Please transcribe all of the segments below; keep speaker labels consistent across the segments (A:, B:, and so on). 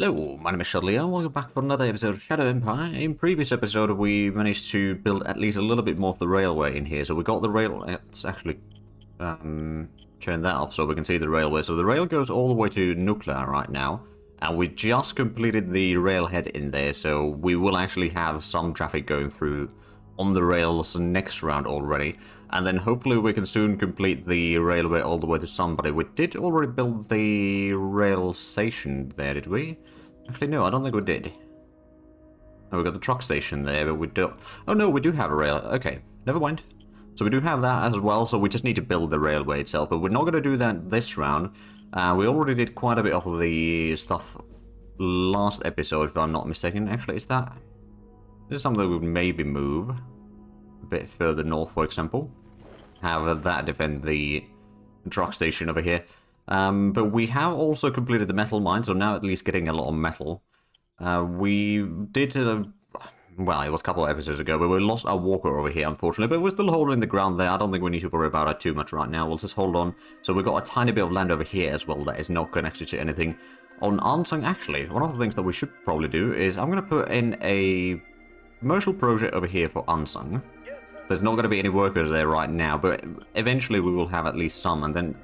A: Hello, my name is Zhatelier, welcome back for another episode of Shadow Empire. In previous episode we managed to build at least a little bit more of the railway in here. So we got the rail, let's actually turn that off so we can see the railway. So the rail goes all the way to Nuclear right now. And we just completed the railhead in there, so we will actually have some traffic going through on the rails next round already. And then hopefully we can soon complete the railway all the way to somebody. We did already build the rail station there, did we? Actually, no, I don't think we did. No, we got the truck station there, but we don't... Oh no, we do have a rail. Okay, never mind. So we do have that as well, so we just need to build the railway itself. But we're not going to do that this round. We already did quite a bit of the stuff last episode, if I'm not mistaken. Actually, is that... This is something we would maybe move a bit further north, for example. Have that defend the truck station over here. But we have also completed the metal mine, so now at least getting a lot of metal. We did... well, it was a couple of episodes ago, but we lost our walker over here, unfortunately. But we're still holding the ground there. I don't think we need to worry about it too much right now. We'll just hold on. So we've got a tiny bit of land over here as well that is not connected to anything. On Ansang, actually, one of the things that we should probably do is I'm going to put in a commercial project over here for Ansang. There's not going to be any workers there right now, but eventually we will have at least some. And then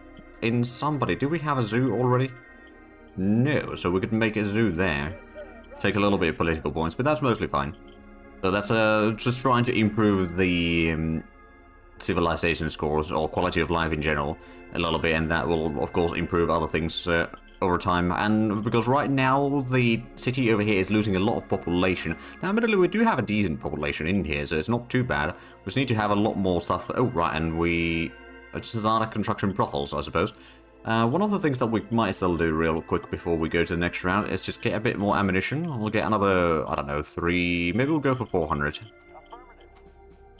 A: in somebody, do we have a zoo already? No, so we could make a zoo there. Take a little bit of political points, but that's mostly fine. So that's just trying to improve the civilization scores, or quality of life in general, a little bit, and that will, of course, improve other things over time. And because right now, the city over here is losing a lot of population. Now, admittedly, we do have a decent population in here, so it's not too bad. We just need to have a lot more stuff. Oh, right, and we start construction brothels, I suppose. One of the things that we might still do real quick before we go to the next round is just get a bit more ammunition. We'll get another, I don't know, 3... Maybe we'll go for 400.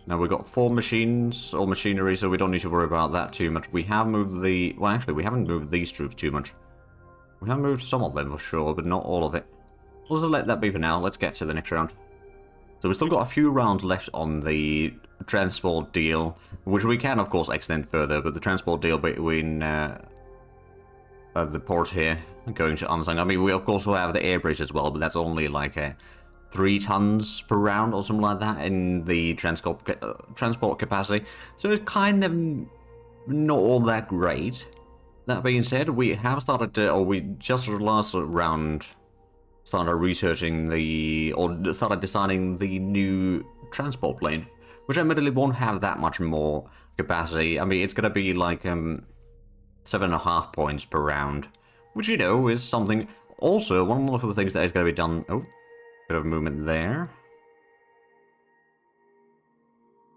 A: Now we've got 4 machines, or machinery, so we don't need to worry about that too much. We have moved the... Well, actually, we haven't moved these troops too much. We have moved some of them for sure, but not all of it. We'll just let that be for now. Let's get to the next round. So we've still got a few rounds left on the transport deal, which we can, of course, extend further, but the transport deal between... the port here, going to Ansang. I mean, we of course will have the air bridge as well, but that's only like 3 tons per round or something like that in the transport capacity. So it's kind of not all that great. That being said, we have started to, or we just last round started researching or started designing the new transport plane, which admittedly won't have that much more capacity. I mean, it's gonna be like 7.5 points per round, which, you know, is something. Also, one of the things that is going to be done... Oh, bit of movement there.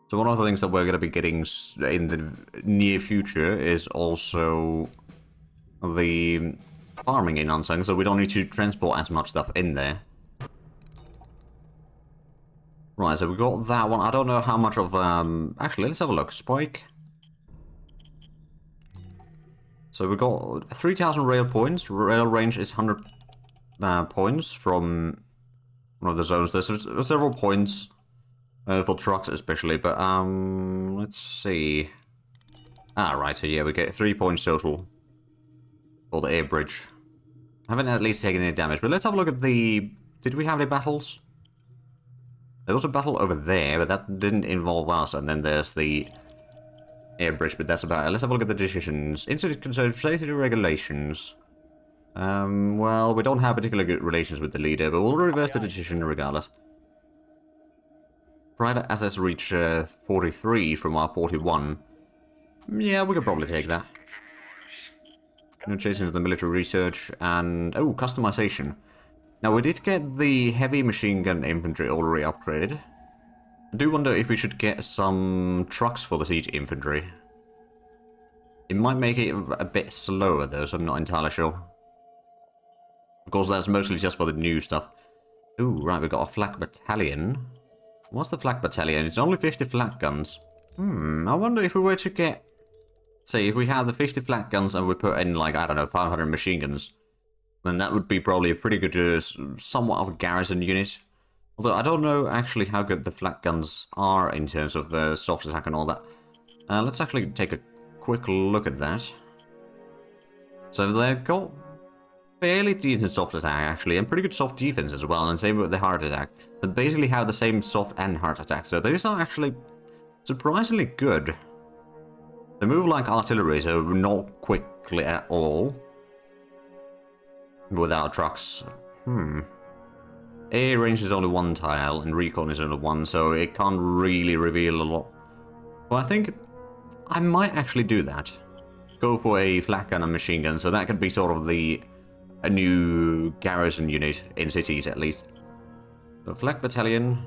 A: So one of the things that we're going to be getting in the near future is also the farming in Ansang, so we don't need to transport as much stuff in there. Right, so we got that one. I don't know how much of... Actually, let's have a look. Spike... So we got 3,000 rail points. Rail range is 100 points from one of the zones. There's several points for trucks especially, but let's see. Ah, right, so yeah, we get 3 points total for the air bridge. I haven't at least taken any damage, but let's have a look at the... Did we have any battles? There was a battle over there, but that didn't involve us, and then there's the... air bridge, but that's about it. Let's have a look at the decisions. Incident concerned safety regulations. Well, we don't have particularly good relations with the leader, but we'll reverse the decision regardless. Private assets reach 43 from our 41. Yeah, we could probably take that. No chasing of the military research and... Oh, customization. Now, we did get the heavy machine gun infantry already upgraded. I do wonder if we should get some trucks for the siege infantry. It might make it a bit slower though, so I'm not entirely sure. Of course, that's mostly just for the new stuff. Ooh, right, we've got a flak battalion. What's the flak battalion? It's only 50 flak guns. I wonder if we were to get... Say, if we have the 50 flak guns and we put in, like, I don't know, 500 machine guns, then that would be probably a pretty good, somewhat of a garrison unit. Although I don't know actually how good the flak guns are in terms of soft attack and all that. Let's actually take a quick look at that. So they've got fairly decent soft attack, actually, and pretty good soft defense as well, and same with the hard attack. But basically have the same soft and hard attack, so these are actually surprisingly good. They move like artillery, so not quickly at all. Without trucks. A range is only 1 tile, and recon is only 1, so it can't really reveal a lot. Well, I think I might actually do that. Go for a flak gun and machine gun, so that could be sort of a new garrison unit in cities at least. So flak battalion.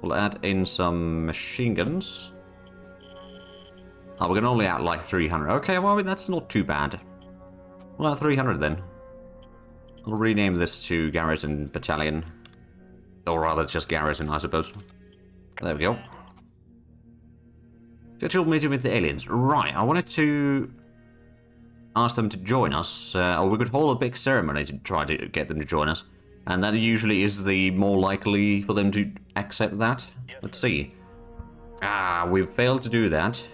A: We'll add in some machine guns. Oh, we're gonna only add like 300. Okay, well, that's not too bad. We'll add 300 then. I'll rename this to garrison battalion. Or rather, just garrison, I suppose. There we go. Scheduled meeting with the aliens. Right, I wanted to ask them to join us, or we could hold a big ceremony to try to get them to join us. And that usually is the more likely for them to accept that. Let's see. We've failed to do that.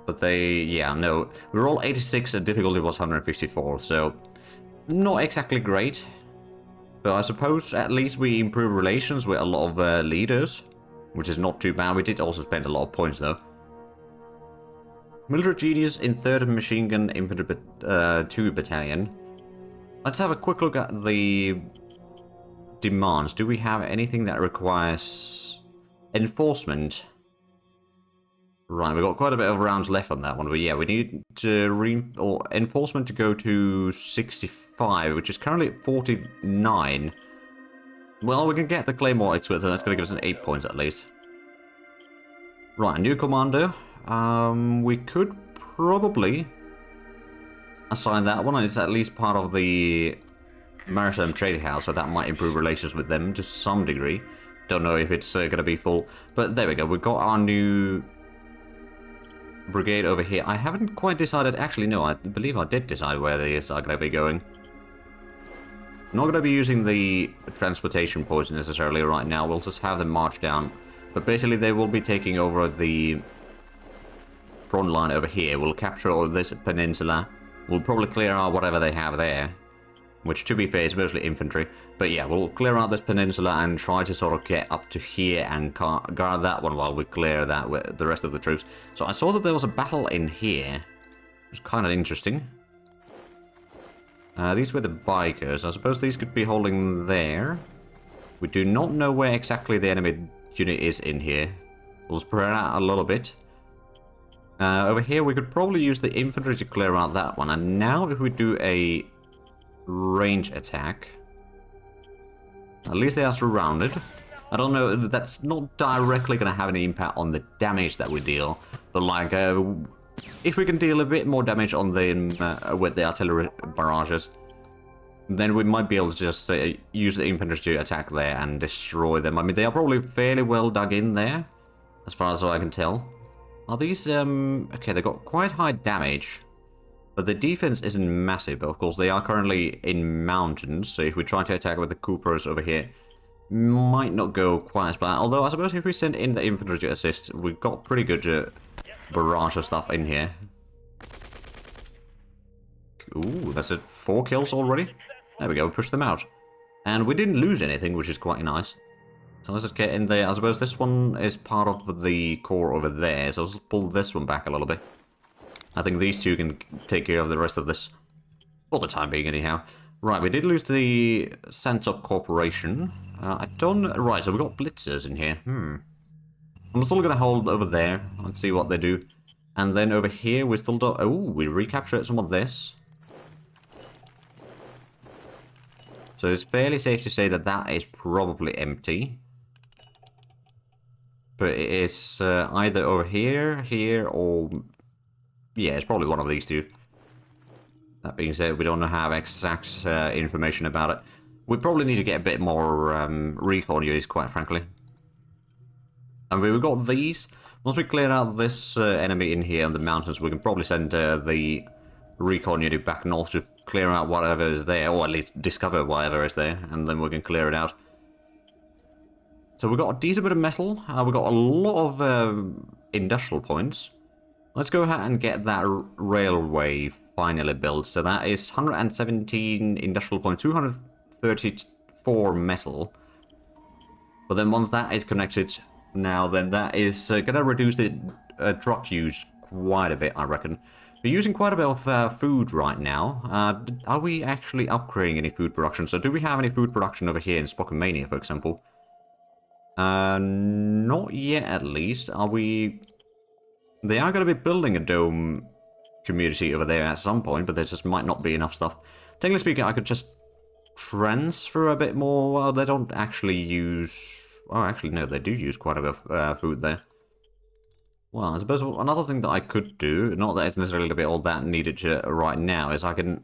A: But yeah, no. We were all 86 and difficulty was 154, so not exactly great. But I suppose at least we improve relations with a lot of leaders. Which is not too bad. We did also spend a lot of points, though. Military Genius in 3rd Machine Gun Infantry 2 Battalion. Let's have a quick look at the demands. Do we have anything that requires enforcement? Right, we've got quite a bit of rounds left on that one. But yeah, we need to enforcement to go to 65, which is currently at 49. Well, we can get the Claymore Expert, and that's going to give us an 8 points at least. Right, new commander. We could probably assign that one. It's at least part of the Maritime Trading House, so that might improve relations with them to some degree. Don't know if it's going to be full, but there we go. We've got our new brigade over here. I haven't quite decided. Actually, no, I believe I did decide where these are going to be going. Not going to be using the transportation points necessarily right now. We'll just have them march down. But basically they will be taking over the front line over here. We'll capture all this peninsula. We'll probably clear out whatever they have there. Which, to be fair, is mostly infantry. But yeah, we'll clear out this peninsula and try to sort of get up to here and guard that one while we clear that with the rest of the troops. So I saw that there was a battle in here. It was kind of interesting. These were the bikers. I suppose these could be holding there. We do not know where exactly the enemy unit is in here. We'll spread out a little bit. Over here we could probably use the infantry to clear out that one. And now if we do a range attack, at least they are surrounded. I don't know, that's not directly going to have any impact on the damage that we deal. But like, if we can deal a bit more damage on them with the artillery barrages, then we might be able to just use the infantry to attack there and destroy them. I mean, they are probably fairly well dug in there, as far as I can tell. Are these, okay, they got quite high damage, but the defense isn't massive. But of course, they are currently in mountains, so if we try to attack with the Coopers over here, might not go quite as bad. Although, I suppose if we send in the infantry to assist, we've got pretty good barrage of stuff in here. Ooh, that's it. 4 kills already. There we go, push them out. And we didn't lose anything, which is quite nice. So let's just get in there. I suppose this one is part of the core over there, so let's pull this one back a little bit. I think these two can take care of the rest of this. For the time being, anyhow. Right, we did lose the Sensop Corporation. I don't... Right, so we got Blitzers in here. I'm still going to hold over there and see what they do. And then over here, we still don't... Oh, we recaptured some of this. So it's fairly safe to say that that is probably empty. But it is either over here, here, or... Yeah, it's probably one of these two. That being said, we don't have exact information about it. We probably need to get a bit more recon units, quite frankly. And we've got these. Once we clear out this enemy in here in the mountains, we can probably send the recon unit back north to clear out whatever is there, or at least discover whatever is there, and then we can clear it out. So we've got a decent bit of metal. We've got a lot of industrial points. Let's go ahead and get that railway finally built. So that is 117 industrial points, 234 metal. But then once that is connected now, then that is going to reduce the truck use quite a bit, I reckon. We're using quite a bit of food right now. Are we actually upgrading any food production? So do we have any food production over here in Spokomania, for example? Not yet, at least. Are we... They are going to be building a dome community over there at some point, but there just might not be enough stuff. Technically speaking, I could just transfer a bit more. Well, they don't actually use... Oh, actually, no, they do use quite a bit of food there. Well, I suppose another thing that I could do, not that it's necessarily a bit all that needed right now, is I can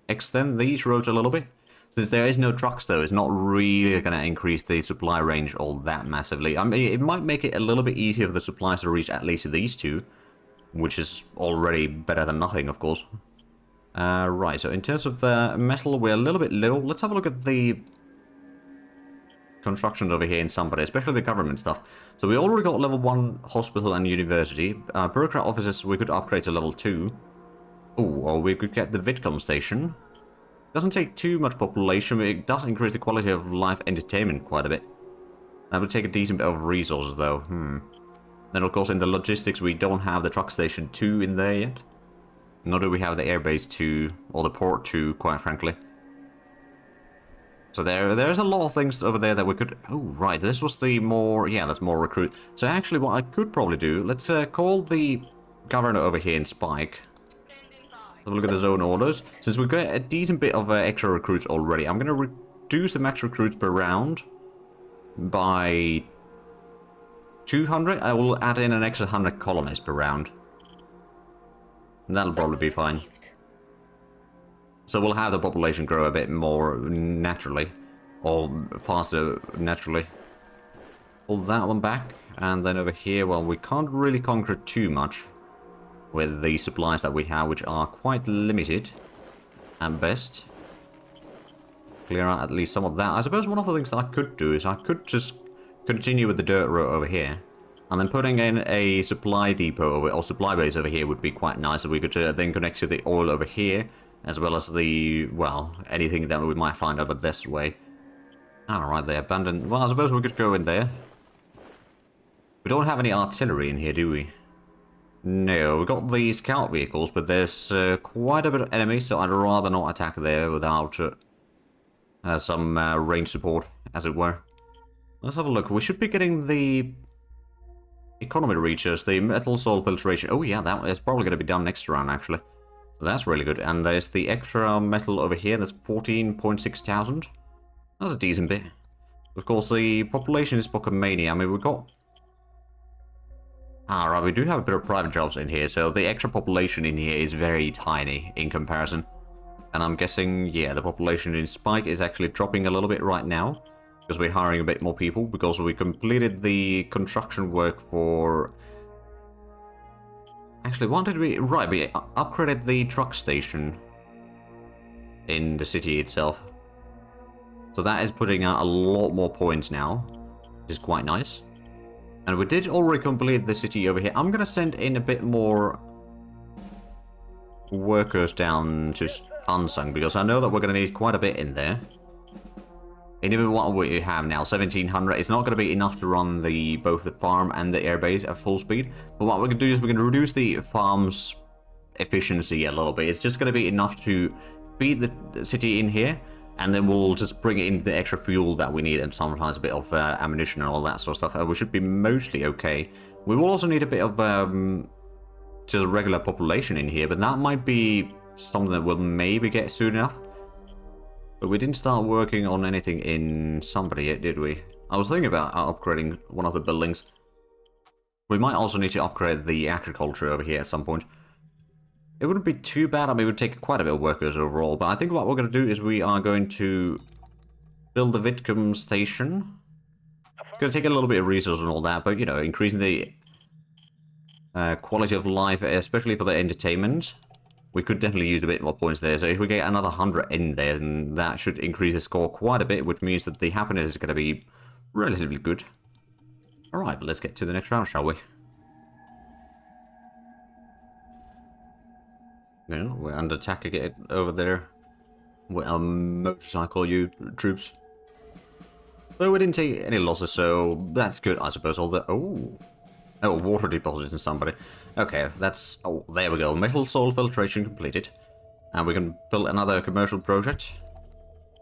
A: extend these roads a little bit. Since there is no trucks, though, it's not really going to increase the supply range all that massively. I mean, it might make it a little bit easier for the supplies to reach at least these two, which is already better than nothing, of course. Right, so in terms of metal, we're a little bit low. Let's have a look at the construction over here in somebody, especially the government stuff. So we already got level 1 hospital and university. Bureaucrat offices we could upgrade to level 2. Oh, or we could get the Vidcom station. Doesn't take too much population, but it does increase the quality of life entertainment quite a bit. That would take a decent bit of resources, though. Then, of course, in the logistics, we don't have the truck station 2 in there yet. Nor do we have the airbase 2, or the port 2, quite frankly. So there's a lot of things over there that we could... Oh, right, this was the more... Yeah, that's more recruit. So actually, what I could probably do, let's call the governor over here in Spike. Have a look at the zone orders. Since we've got a decent bit of extra recruits already, I'm going to reduce the max recruits per round by 200. I will add in an extra 100 colonists per round. And that'll probably be fine. So we'll have the population grow a bit more naturally. Or faster naturally. Pull that one back. And then over here, well, we can't really conquer too much with the supplies that we have, which are quite limited at best. Clear out at least some of that. I suppose one of the things that I could do is I could just continue with the dirt road over here. And then putting in a supply depot or supply base over here would be quite nice. So we could then connect to the oil over here, as well as the, well, anything that we might find over this way. Alright, they abandoned. Well, I suppose we could go in there. We don't have any artillery in here, do we? No, we've got these scout vehicles, but there's quite a bit of enemies, so I'd rather not attack there without some range support, as it were. Let's have a look. We should be getting the economy reachers, the metal soil filtration. Oh yeah, that is probably going to be done next round, actually. So that's really good. And there's the extra metal over here. That's 14.6 thousand. That's a decent bit. Of course, the population is Spokomania. I mean, we've got... Alright, we do have a bit of private jobs in here, so the extra population in here is very tiny in comparison. And I'm guessing, yeah, the population in Spike is actually dropping a little bit right now, because we're hiring a bit more people, because we completed the construction work for... Actually, what did we... Right, we upgraded the truck station in the city itself. So that is putting out a lot more points now, which is quite nice. And we did already complete the city over here. I'm going to send in a bit more workers down to Unsung, because I know that we're going to need quite a bit in there. And even what we have now, 1700, it's not going to be enough to run both the farm and the airbase at full speed. But what we're going to do is we're going to reduce the farm's efficiency a little bit. It's just going to be enough to feed the city in here. And then we'll just bring in the extra fuel that we need, and sometimes a bit of ammunition and all that sort of stuff. We should be mostly okay. We will also need a bit of just regular population in here, but that might be something that we'll maybe get soon enough. But we didn't start working on anything in somebody yet, did we? I was thinking about upgrading one of the buildings. We might also need to upgrade the agriculture over here at some point. It wouldn't be too bad. I mean, it would take quite a bit of workers overall. But I think what we're going to do is we are going to build the Vidcom station. It's going to take a little bit of resources and all that. But, you know, increasing the quality of life, especially for the entertainment. We could definitely use a bit more points there. So if we get another 100 in there, then that should increase the score quite a bit. Which means that the happiness is going to be relatively good. Alright, but let's get to the next round, shall we? No, we're under attack again over there. With our motorcycle, you troops. But we didn't take any losses, so that's good, I suppose. Although, oh, water deposits in somebody. Okay, that's... Oh, there we go. Metal soil filtration completed. And we can build another commercial project.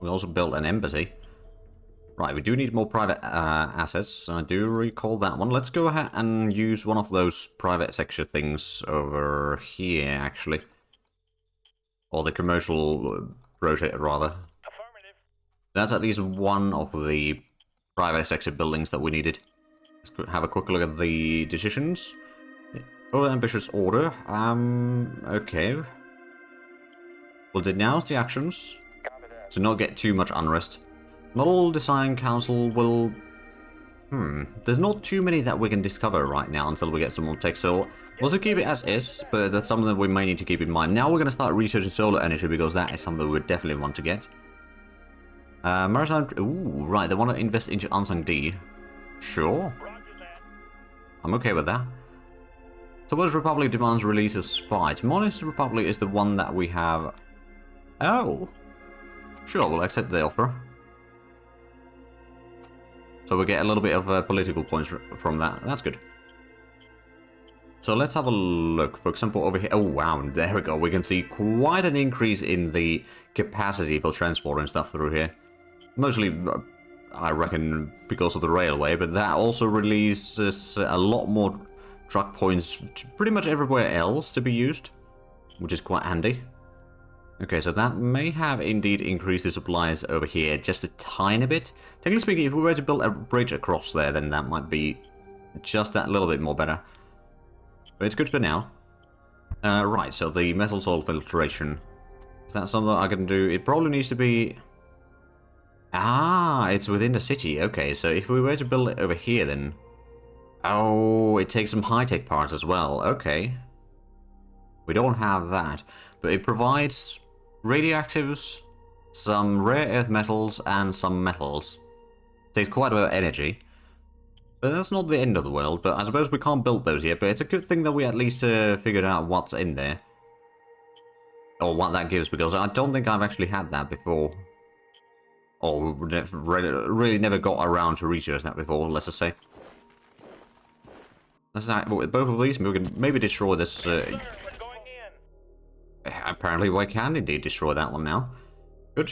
A: We also built an embassy. Right, we do need more private assets. I do recall that one. Let's go ahead and use one of those private sector things over here, actually. Or the commercial project, rather.
B: Affirmative.
A: That's at least one of the private sector buildings that we needed. Let's have a quick look at the decisions. Oh, ambitious order. Okay. We'll denounce the actions to not get too much unrest. Model Design Council will... There's not too many that we can discover right now until we get some more tech, so we'll just keep it as is, but that's something that we may need to keep in mind. Now we're going to start researching solar energy, because that is something we definitely want to get. Maritime... Ooh, right, they want to invest into Unsung D. Sure. I'm okay with that. Towards Republic demands release of spy. Monist Republic is the one that we have... Oh. Sure, we'll accept the offer. So we get a little bit of political points from that. That's good. So let's have a look. For example, over here... Oh, wow, there we go. We can see quite an increase in the capacity for transport and stuff through here. Mostly, I reckon, because of the railway, but that also releases a lot more truck points pretty much everywhere else to be used, which is quite handy. Okay, so that may have indeed increased the supplies over here just a tiny bit. Technically speaking, if we were to build a bridge across there, then that might be just that little bit more better. But it's good for now. Right, so the metal soil filtration. Is that something I can do? It probably needs to be... Ah, it's within the city. Okay, so if we were to build it over here, then... Oh, it takes some high-tech parts as well. Okay. We don't have that. But it provides radioactives, some rare earth metals, and some metals. It takes quite a bit of energy. But that's not the end of the world. But I suppose we can't build those yet. But it's a good thing that we at least figured out what's in there. Or what that gives, because I don't think I've actually had that before. Or really never got around to research that before, let's just say. Let's not, with both of these, we can maybe destroy this. Apparently, we can indeed destroy that one now. Good.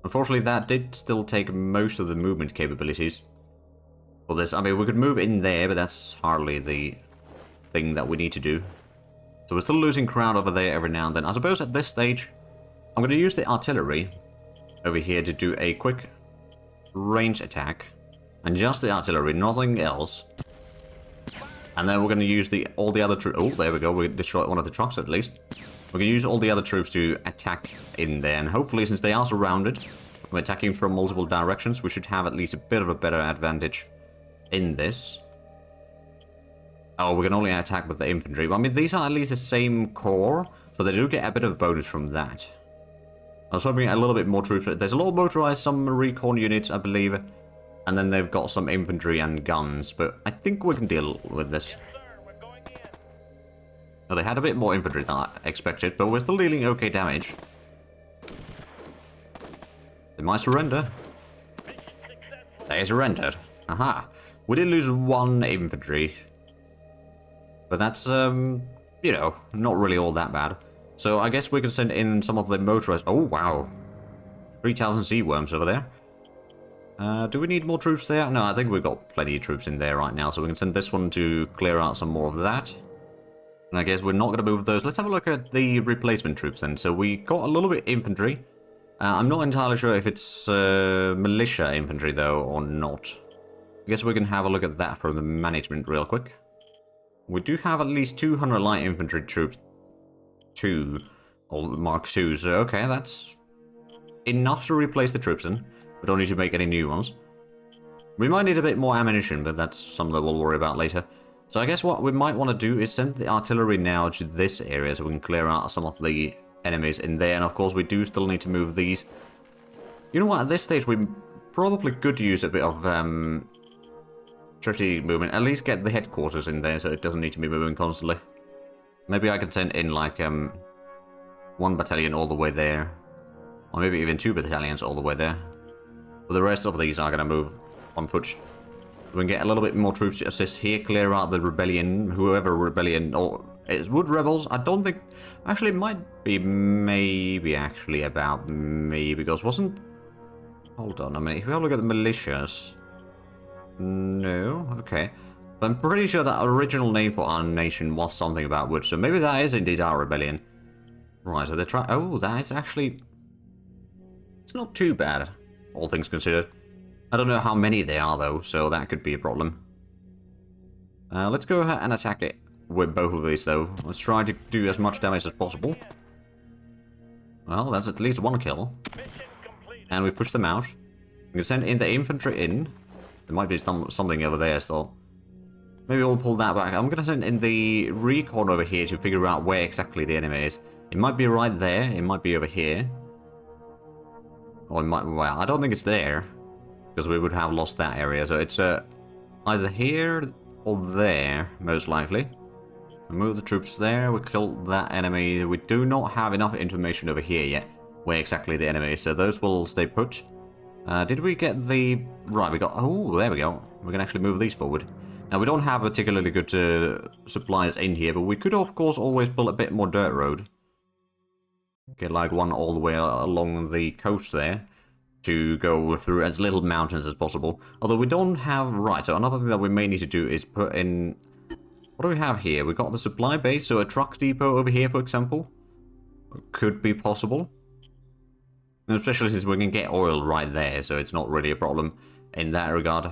A: Unfortunately, that did still take most of the movement capabilities for this. I mean, we could move in there, but that's hardly the thing that we need to do. So we're still losing crowd over there every now and then. I suppose at this stage, I'm going to use the artillery over here to do a quick range attack. And just the artillery, nothing else. And then we're going to use all the other troops. Oh, there we go. We destroyed one of the trucks at least. We're going to use all the other troops to attack in there. And hopefully, since they are surrounded, we're attacking from multiple directions, we should have at least a bit of a better advantage in this. Oh, we can only attack with the infantry. I mean, these are at least the same core, so they do get a bit of a bonus from that. I was hoping a little bit more troops. There's a lot of motorized, some recon units, I believe. And then they've got some infantry and guns, but I think we can deal with this. Well, they had a bit more infantry than I expected, but we're still dealing okay damage. They might surrender. They surrendered. Aha. We did lose one infantry. But that's, you know, not really all that bad. So I guess we can send in some of the motorized... Oh, wow. 3,000 sea worms over there. Do we need more troops there? No, I think we've got plenty of troops in there right now, so we can send this one to clear out some more of that. And I guess we're not going to move those. Let's have a look at the replacement troops then. So we got a little bit infantry. I'm not entirely sure if it's militia infantry, though, or not. I guess we can have a look at that from the management real quick. We do have at least 200 light infantry troops. 2, or Mark 2, so okay, that's enough to replace the troops in. We don't need to make any new ones. We might need a bit more ammunition, but that's something that we'll worry about later. So I guess what we might want to do is send the artillery now to this area so we can clear out some of the enemies in there. And of course we do still need to move these. You know what, at this stage we probably could use a bit of strategic movement. At least get the headquarters in there so it doesn't need to be moving constantly. Maybe I can send in like one battalion all the way there. Or maybe even 2 battalions all the way there. But the rest of these are going to move on foot. We can get a little bit more troops to assist here, clear out the rebellion, whoever rebellion, or it's wood rebels. I don't think, actually it might be maybe actually about me, because wasn't, hold on a minute, if we have a look at the militias, no, okay. But I'm pretty sure that original name for our nation was something about wood, so maybe that is indeed our rebellion. Right, so they're trying, oh, that is actually, it's not too bad, all things considered. I don't know how many there are though, so that could be a problem. Let's go ahead and attack it with both of these though. Let's try to do as much damage as possible. Well, that's at least 1 kill. And we push them out. We can send in the infantry in. There might be something over there still. Maybe we'll pull that back. I'm going to send in the recon over here to figure out where exactly the enemy is. It might be right there. It might be over here. Or it might, well, I don't think it's there. Because we would have lost that area. So it's either here or there, most likely. We move the troops there. We kill that enemy. We do not have enough information over here yet. Where exactly the enemy is. So those will stay put. Did we get the... Right, we got... Oh, there we go. We can actually move these forward. Now, we don't have particularly good supplies in here. But we could, of course, always build a bit more dirt road. Get like one all the way along the coast there. To go through as little mountains as possible. Although we don't have... Right, so another thing that we may need to do is put in... What do we have here? We've got the supply base, so a truck depot over here, for example. Could be possible. And especially since we can get oil right there, so it's not really a problem in that regard.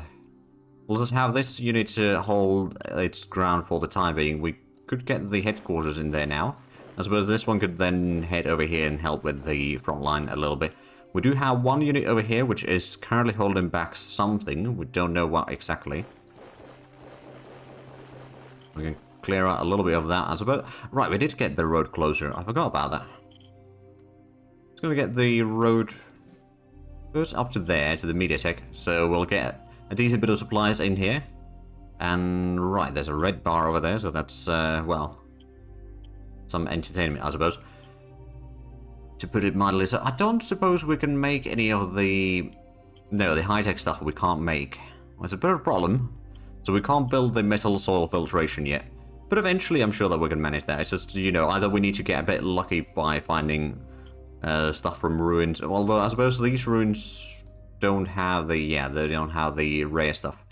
A: We'll just have this unit to hold its ground for the time being. We could get the headquarters in there now. I suppose this one could then head over here and help with the front line a little bit. We do have one unit over here, which is currently holding back something. We don't know what exactly. We can clear out a little bit of that, I suppose. Right, we did get the road closer. I forgot about that. It's going to get the road first up to there, to the MediaTek. So we'll get a decent bit of supplies in here. And, right, there's a red bar over there, so that's, well, some entertainment, I suppose. To put it mildly, so I don't suppose we can make any of the... No, the high-tech stuff we can't make. It's a bit of a problem. So we can't build the metal soil filtration yet. But eventually I'm sure that we can manage that. It's just, you know, either we need to get a bit lucky by finding stuff from ruins. Although I suppose these ruins don't have the... Yeah, they don't have the rare stuff.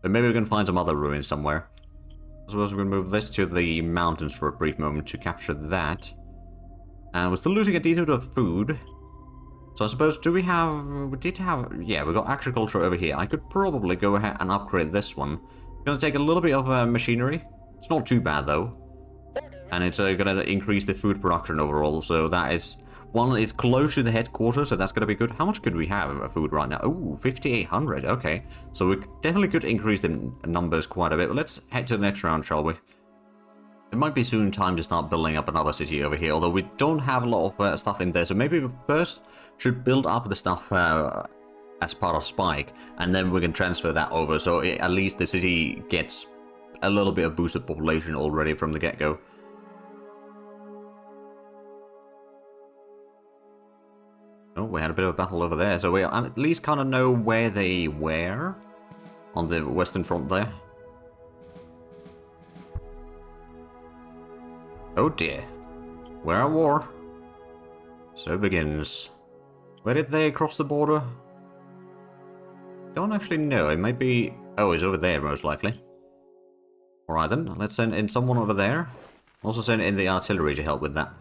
A: But maybe we can find some other ruins somewhere. I suppose we can move this to the mountains for a brief moment to capture that. And we're still losing a decent bit of food. So I suppose, do we have... We did have... Yeah, we got agriculture over here. I could probably go ahead and upgrade this one. It's going to take a little bit of machinery. It's not too bad, though. And it's going to increase the food production overall. So that is... One, it's close to the headquarters, so that's going to be good. How much could we have of food right now? Oh, 5,800. Okay. So we definitely could increase the numbers quite a bit. But let's head to the next round, shall we? It might be soon time to start building up another city over here, although we don't have a lot of stuff in there, so maybe we first should build up the stuff as part of Spike, and then we can transfer that over, so at least the city gets a little bit of boosted population already from the get-go. Oh, we had a bit of a battle over there, so we at least kind of know where they were on the western front there. Oh dear. We're at war. So begins. Where did they cross the border? Don't actually know. It might be... Oh, it's over there, most likely. Alright then, let's send in someone over there. Also send in the artillery to help with that.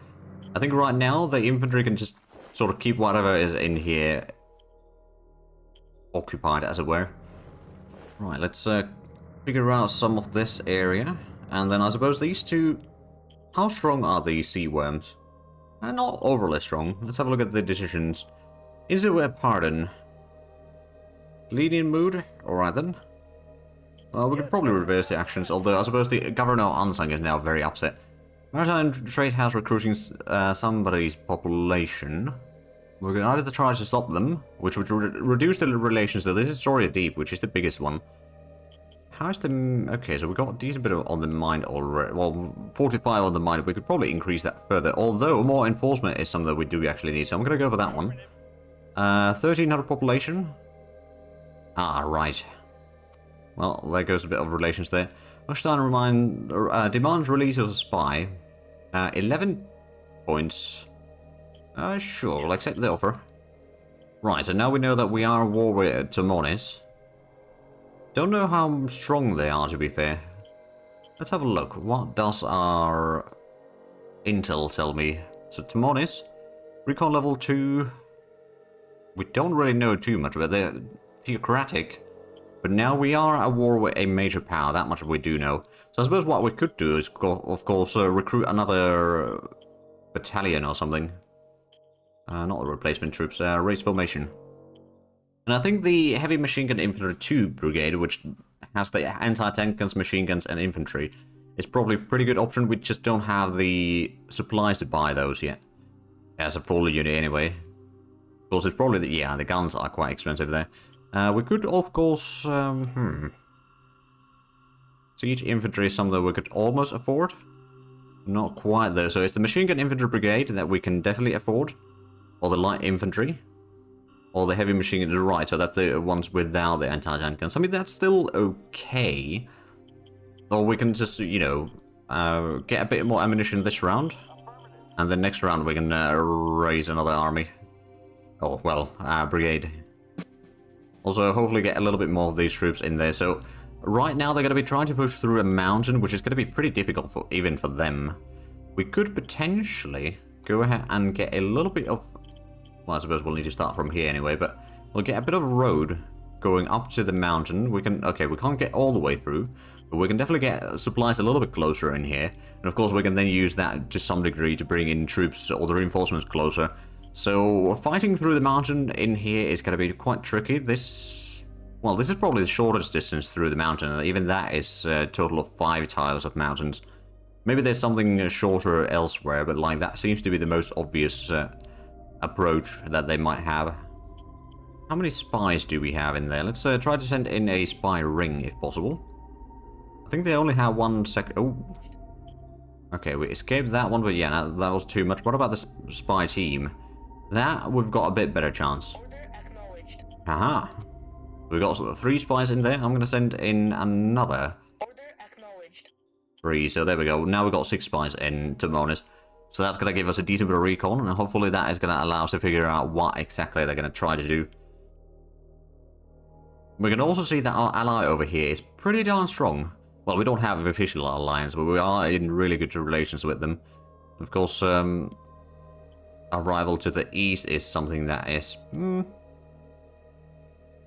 A: I think right now the infantry can just sort of keep whatever is in here occupied, as it were. Right, let's figure out some of this area. And then I suppose these two... How strong are these sea worms? Not overly strong. Let's have a look at the decisions. Is it a pardon? Leading mood? Alright then. Well, we could probably reverse the actions, although I suppose the Governor Ansang is now very upset. Maritime Trade House recruiting somebody's population. We're going to either try to stop them, which would reduce the relations to this is Soria Deep, which is the biggest one. how's the... Okay, so we got a decent bit on the mine already. Well, 45 on the mine. We could probably increase that further. Although more enforcement is something that we do actually need. So I'm going to go for that one. 1,300 population. Ah, right. Well, there goes a bit of relations there. Oceania demands release of a spy. 11 points. Sure, we'll accept the offer. Right, so now we know that we are at war with Timones. Don't know how strong they are, to be fair. Let's have a look. What does our intel tell me? So Timones, recon level 2. We don't really know too much, but they're theocratic. But now we are at war with a major power, that much we do know. So I suppose what we could do is, of course, recruit another battalion or something. Not the replacement troops, race formation. And I think the Heavy Machine Gun Infantry 2 Brigade, which has the anti-tank guns, machine guns, and infantry, is probably a pretty good option. We just don't have the supplies to buy those yet. As a full unit anyway. Of course, it's probably the guns are quite expensive there. We could, of course, Siege infantry is something that we could almost afford. Not quite though. So it's the Machine Gun Infantry Brigade that we can definitely afford. Or the Light Infantry. Or the Heavy Machine Gun to the right. So that's the ones without the anti-tank guns. I mean, that's still okay. Or we can just, you know, get a bit more ammunition this round. And then next round we can raise another army. Oh, well, brigade. Also, hopefully get a little bit more of these troops in there. So, right now they're going to be trying to push through a mountain, which is going to be pretty difficult for even for them. We could potentially go ahead and get a little bit of... Well, I suppose we'll need to start from here anyway, but we'll get a bit of a road going up to the mountain. We can... Okay, we can't get all the way through, but we can definitely get supplies a little bit closer in here. And of course, we can then use that to some degree to bring in troops or the reinforcements closer. So, fighting through the mountain in here is going to be quite tricky. This is probably the shortest distance through the mountain, and even that is a total of 5 tiles of mountains. Maybe there's something shorter elsewhere, but like that seems to be the most obvious approach that they might have. How many spies do we have in there? Let's try to send in a spy ring, if possible. I think they only have 1 sec... Oh. Okay, we escaped that one, but yeah, that was too much. What about the spy team? That, we've got a bit better chance. Aha. We've got 3 spies in there. I'm going to send in another 3. So there we go. Now we've got 6 spies in Timones. So that's going to give us a decent bit of recon. And hopefully that is going to allow us to figure out what exactly they're going to try to do. We can also see that our ally over here is pretty darn strong. Well, we don't have an official alliance, but we are in really good relations with them. Of course, our rival to the east is something that is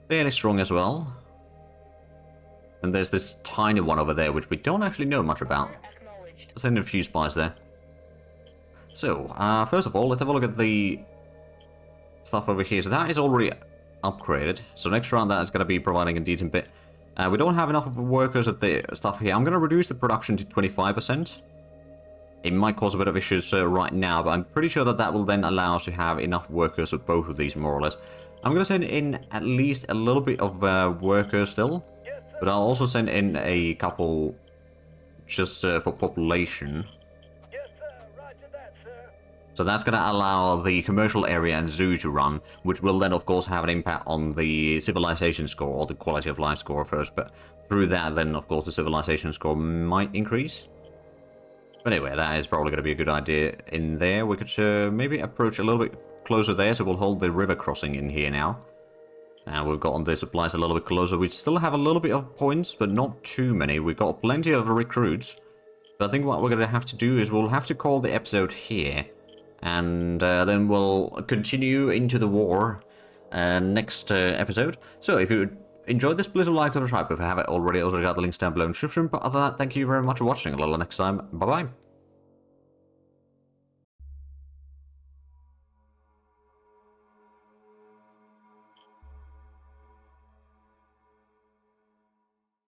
A: fairly strong as well. And there's this tiny one over there, which we don't actually know much about. Let's send a few spies there. So, first of all, let's have a look at the stuff over here. So that is already upgraded. So next round that is going to be providing a decent bit. We don't have enough of workers at the stuff here. I'm going to reduce the production to 25%. It might cause a bit of issues right now, but I'm pretty sure that that will then allow us to have enough workers for both of these, more or less. I'm going to send in at least a little bit of workers still, but I'll also send in a couple just for population. So that's going to allow the commercial area and zoo to run, which will then, of course, have an impact on the civilization score, or the quality of life score first, but through that, then, of course, the civilization score might increase. But anyway, that is probably going to be a good idea in there. We could maybe approach a little bit closer there, so we'll hold the river crossing in here now. And we've gotten the supplies a little bit closer. We still have a little bit of points, but not too many. We've got plenty of recruits. But I think what we're going to have to do is we'll have to call the episode here. And then we'll continue into the war next episode. So if you enjoyed this, please like and subscribe if you haven't already. Also got the links down below in the description. But other than that, thank you very much for watching. Until next time, bye bye.